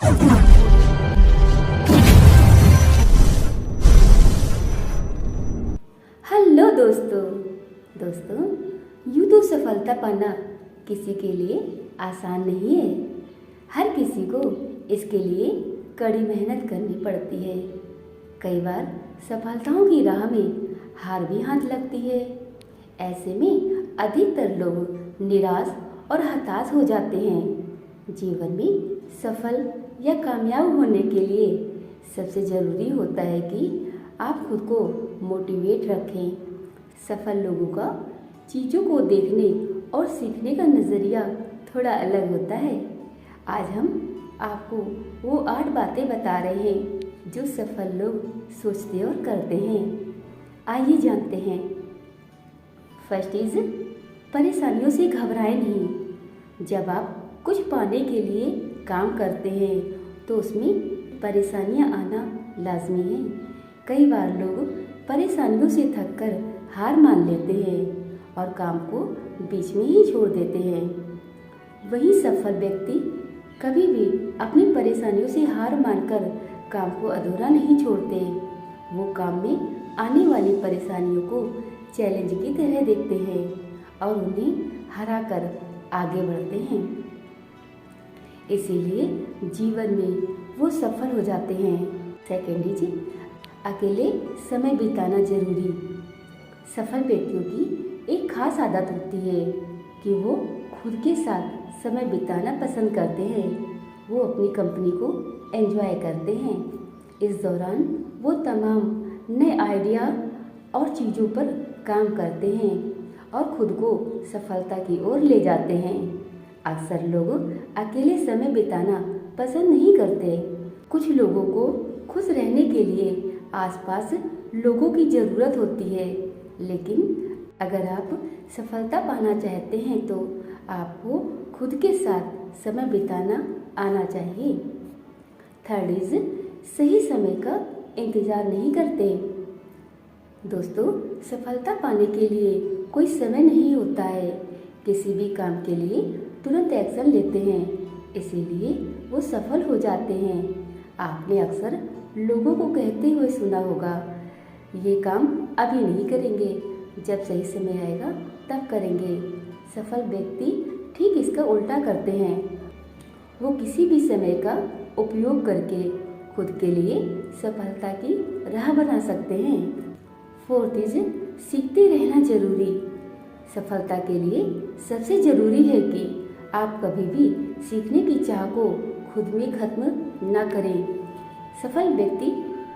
Hello दोस्तों, यूँ तो सफलता पाना किसी के लिए आसान नहीं है। हर किसी को इसके लिए कड़ी मेहनत करनी पड़ती है। कई बार सफलताओं की राह में हार भी हाथ लगती है। ऐसे में अधिकतर लोग निराश और हताश हो जाते हैं। जीवन में सफल या कामयाब होने के लिए सबसे ज़रूरी होता है कि आप खुद को मोटिवेट रखें। सफल लोगों का चीज़ों को देखने और सीखने का नज़रिया थोड़ा अलग होता है। आज हम आपको वो 8 बातें बता रहे हैं जो सफल लोग सोचते और करते हैं। आइए जानते हैं। फर्स्ट इज परेशानियों से घबराएं नहीं। जब आप कुछ पाने के लिए काम करते हैं तो उसमें परेशानियां आना लाजमी है। कई बार लोग परेशानियों से थककर हार मान लेते हैं और काम को बीच में ही छोड़ देते हैं। वहीं सफल व्यक्ति कभी भी अपनी परेशानियों से हार मानकर काम को अधूरा नहीं छोड़ते। वो काम में आने वाली परेशानियों को चैलेंज की तरह देखते हैं और उन्हें हराकर आगे बढ़ते हैं। इसीलिए जीवन में वो सफल हो जाते हैं। सेकेंड इज अकेले समय बिताना जरूरी। सफल व्यक्तियों की एक खास आदत होती है कि वो खुद के साथ समय बिताना पसंद करते हैं। वो अपनी कंपनी को एंजॉय करते हैं। इस दौरान वो तमाम नए आइडिया और चीज़ों पर काम करते हैं और खुद को सफलता की ओर ले जाते हैं। अक्सर लोग अकेले समय बिताना पसंद नहीं करते। कुछ लोगों को खुश रहने के लिए आसपास लोगों की ज़रूरत होती है, लेकिन अगर आप सफलता पाना चाहते हैं तो आपको खुद के साथ समय बिताना आना चाहिए। थर्ड इज सही समय का इंतज़ार नहीं करते। दोस्तों, सफलता पाने के लिए कोई समय नहीं होता है। किसी भी काम के लिए तुरंत एक्शन लेते हैं, इसीलिए वो सफल हो जाते हैं। आपने अक्सर लोगों को कहते हुए सुना होगा, ये काम अभी नहीं करेंगे, जब सही समय आएगा तब करेंगे। सफल व्यक्ति ठीक इसका उल्टा करते हैं। वो किसी भी समय का उपयोग करके खुद के लिए सफलता की राह बना सकते हैं। फोर्थ इज सीखते रहना जरूरी। सफलता के लिए सबसे ज़रूरी है कि आप कभी भी सीखने की चाह को खुद में खत्म न करें। सफल व्यक्ति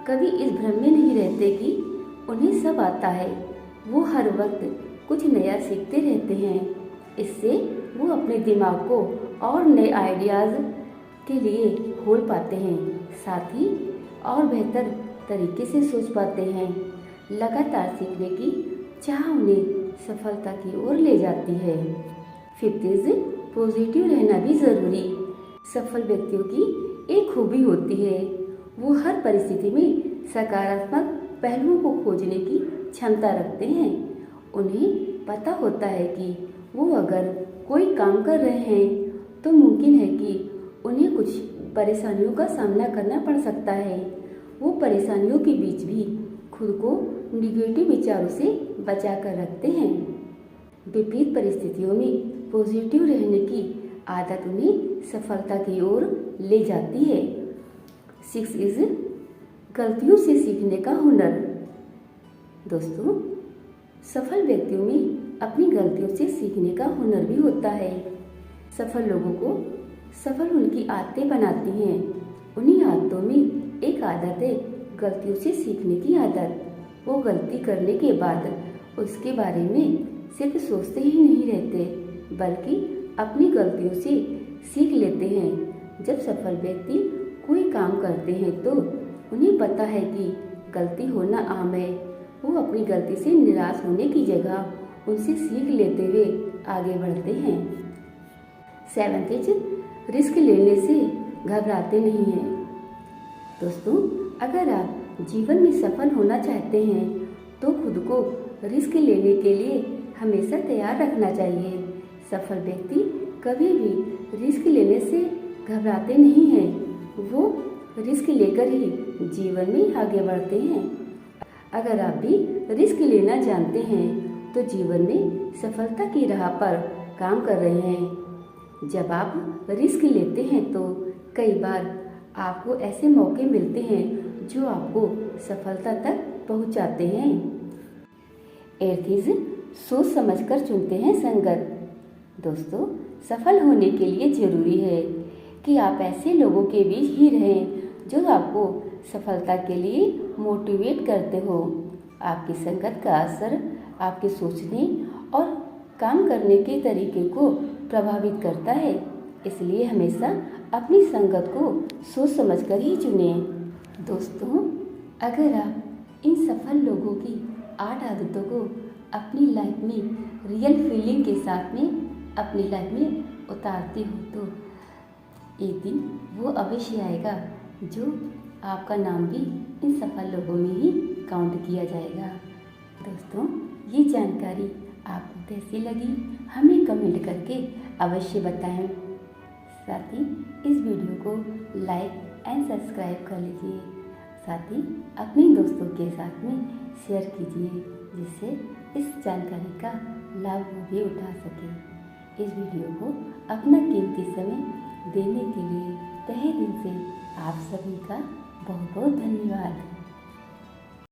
कभी इस भ्रम में नहीं रहते कि उन्हें सब आता है। वो हर वक्त कुछ नया सीखते रहते हैं। इससे वो अपने दिमाग को और नए आइडियाज़ के लिए खोल पाते हैं, साथ ही और बेहतर तरीके से सोच पाते हैं। लगातार सीखने की चाह उन्हें सफलता की ओर ले जाती है। फिफ्थ इज पॉजिटिव रहना भी ज़रूरी। सफल व्यक्तियों की एक खूबी होती है, वो हर परिस्थिति में सकारात्मक पहलुओं को खोजने की क्षमता रखते हैं। उन्हें पता होता है कि वो अगर कोई काम कर रहे हैं तो मुमकिन है कि उन्हें कुछ परेशानियों का सामना करना पड़ सकता है। वो परेशानियों के बीच भी खुद को निगेटिव विचारों से बचा कर रखते हैं। विपरीत परिस्थितियों में पॉजिटिव रहने की आदत उन्हें सफलता की ओर ले जाती है। 6 इज गलतियों से सीखने का हुनर। दोस्तों, सफल व्यक्तियों में अपनी गलतियों से सीखने का हुनर भी होता है। सफल लोगों को सफल उनकी आदतें बनाती हैं। उन्हीं आदतों में एक आदत है गलतियों से सीखने की आदत। वो गलती करने के बाद उसके बारे में सिर्फ सोचते ही नहीं रहते, बल्कि अपनी गलतियों से सीख लेते हैं। जब सफल व्यक्ति कोई काम करते हैं तो उन्हें पता है कि गलती होना आम है। वो अपनी गलती से निराश होने की जगह उनसे सीख लेते हुए आगे बढ़ते हैं। 7th इज रिस्क लेने से घबराते नहीं हैं। दोस्तों, अगर आप जीवन में सफल होना चाहते हैं तो खुद को रिस्क लेने के लिए हमेशा तैयार रखना चाहिए। सफल व्यक्ति कभी भी रिस्क लेने से घबराते नहीं हैं। वो रिस्क लेकर ही जीवन में आगे बढ़ते हैं। अगर आप भी रिस्क लेना जानते हैं तो जीवन में सफलता की राह पर काम कर रहे हैं। जब आप रिस्क लेते हैं तो कई बार आपको ऐसे मौके मिलते हैं जो आपको सफलता तक पहुंचाते हैं। एर्थिज सोच समझकर चुनते हैं संगत। दोस्तों, सफल होने के लिए ज़रूरी है कि आप ऐसे लोगों के बीच ही रहें जो आपको सफलता के लिए मोटिवेट करते हो। आपकी संगत का असर आपके सोचने और काम करने के तरीके को प्रभावित करता है, इसलिए हमेशा अपनी संगत को सोच समझकर ही चुनें। दोस्तों, अगर आप इन सफल लोगों की 8 आदतों को अपनी लाइफ में रियल फीलिंग के साथ में अपनी लाइफ में उतारते हो तो एक दिन वो अवश्य आएगा जो आपका नाम भी इन सफल लोगों में ही काउंट किया जाएगा। दोस्तों, ये जानकारी आपको कैसी लगी हमें कमेंट करके अवश्य बताएं। साथ ही इस वीडियो को लाइक एंड सब्सक्राइब कर लीजिए। साथ ही अपने दोस्तों के साथ में शेयर कीजिए जिससे इस जानकारी का लाभ वो भी उठा सके। इस वीडियो को अपना कीमती समय देने के लिए तहे दिल से आप सभी का बहुत बहुत धन्यवाद।